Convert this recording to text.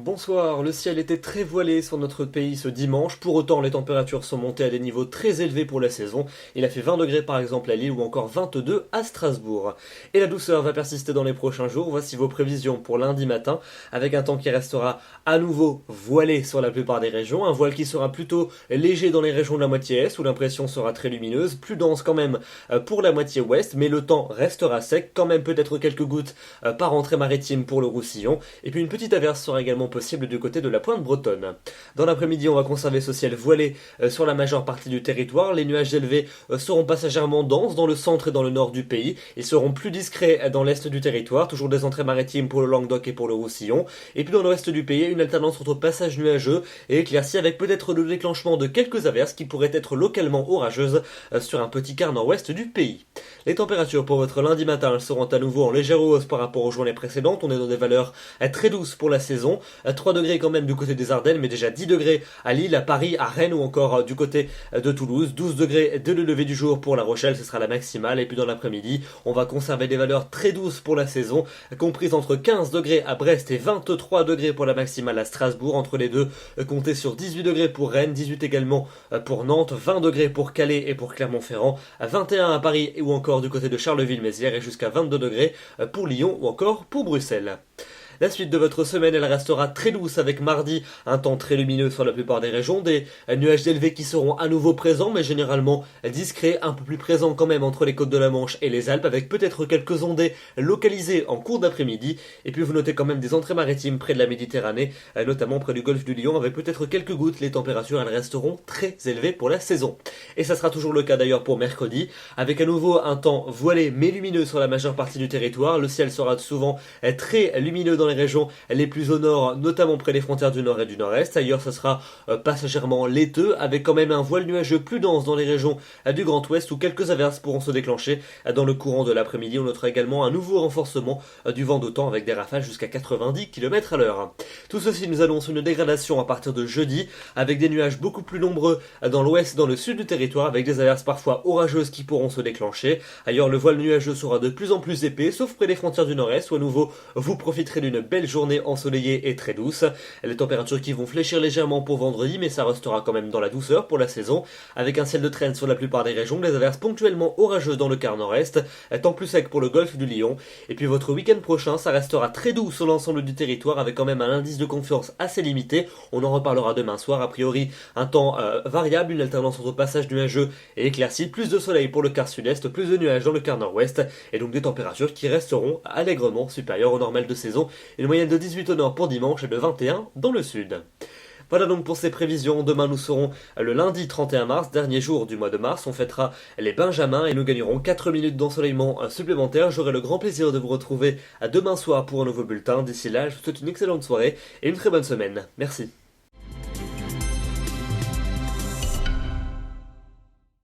Bonsoir, le ciel était très voilé sur notre pays ce dimanche, pour autant les températures sont montées à des niveaux très élevés pour la saison. Il a fait 20 degrés par exemple à Lille ou encore 22 à Strasbourg. Et la douceur va persister dans les prochains jours, voici vos prévisions pour lundi matin, avec un temps qui restera à nouveau voilé sur la plupart des régions, un voile qui sera plutôt léger dans les régions de la moitié est où l'impression sera très lumineuse, plus dense quand même pour la moitié ouest, mais le temps restera sec, quand même peut-être quelques gouttes par entrée maritime pour le Roussillon, et puis une petite averse sera également possible du côté de la pointe bretonne. Dans l'après-midi, on va conserver ce ciel voilé sur la majeure partie du territoire. Les nuages élevés seront passagèrement denses dans le centre et dans le nord du pays. Ils seront plus discrets dans l'est du territoire, toujours des entrées maritimes pour le Languedoc et pour le Roussillon. Et puis dans l'ouest du pays, une alternance entre passages nuageux et éclaircies avec peut-être le déclenchement de quelques averses qui pourraient être localement orageuses sur un petit quart nord-ouest du pays. Les températures pour votre lundi matin seront à nouveau en légère hausse par rapport aux journées précédentes. On est dans des valeurs très douces pour la saison. 3 degrés quand même du côté des Ardennes, mais déjà 10 degrés à Lille, à Paris, à Rennes ou encore du côté de Toulouse. 12 degrés dès le lever du jour pour La Rochelle, ce sera la maximale. Et puis dans l'après-midi, on va conserver des valeurs très douces pour la saison, comprises entre 15 degrés à Brest et 23 degrés pour la maximale à Strasbourg. Entre les deux, comptez sur 18 degrés pour Rennes, 18 également pour Nantes, 20 degrés pour Calais et pour Clermont-Ferrand, 21 à Paris ou encore du côté de Charleville-Mézières et jusqu'à 22 degrés pour Lyon ou encore pour Bruxelles. La suite de votre semaine, elle restera très douce avec mardi, un temps très lumineux sur la plupart des régions, des nuages élevés qui seront à nouveau présents, mais généralement discrets, un peu plus présents quand même entre les côtes de la Manche et les Alpes, avec peut-être quelques ondées localisées en cours d'après-midi. Et puis vous notez quand même des entrées maritimes près de la Méditerranée, notamment près du golfe du Lion, avec peut-être quelques gouttes. Les températures, elles resteront très élevées pour la saison. Et ça sera toujours le cas d'ailleurs pour mercredi, avec à nouveau un temps voilé mais lumineux sur la majeure partie du territoire. Le ciel sera souvent très lumineux dans les régions les plus au nord, notamment près des frontières du nord et du nord-est. Ailleurs, ça sera passagèrement laiteux, avec quand même un voile nuageux plus dense dans les régions du Grand Ouest, où quelques averses pourront se déclencher dans le courant de l'après-midi. On notera également un nouveau renforcement du vent d'automne avec des rafales jusqu'à 90 km à l'heure. Tout ceci nous annonce une dégradation à partir de jeudi, avec des nuages beaucoup plus nombreux dans l'ouest et dans le sud du territoire, avec des averses parfois orageuses qui pourront se déclencher. Ailleurs, le voile nuageux sera de plus en plus épais, sauf près des frontières du nord-est, où à nouveau vous profiterez d'une belle journée ensoleillée et très douce. Les températures qui vont fléchir légèrement pour vendredi, mais ça restera quand même dans la douceur pour la saison, avec un ciel de traîne sur la plupart des régions, des averses ponctuellement orageuses dans le quart nord-est, temps plus sec pour le golfe du Lion. Et puis votre week-end prochain, ça restera très doux sur l'ensemble du territoire, avec quand même un indice de confiance assez limité. On en reparlera demain soir. A priori, un temps variable, une alternance entre passages nuageux et éclaircies, plus de soleil pour le quart sud-est, plus de nuages dans le quart nord-ouest, et donc des températures qui resteront allègrement supérieures au normal de saison. Une moyenne de 18 au nord pour dimanche et de 21 dans le sud. Voilà donc pour ces prévisions. Demain nous serons le lundi 31 mars, dernier jour du mois de mars. On fêtera les Benjamins et nous gagnerons 4 minutes d'ensoleillement supplémentaire. J'aurai le grand plaisir de vous retrouver demain soir pour un nouveau bulletin. D'ici là, je vous souhaite une excellente soirée et une très bonne semaine. Merci.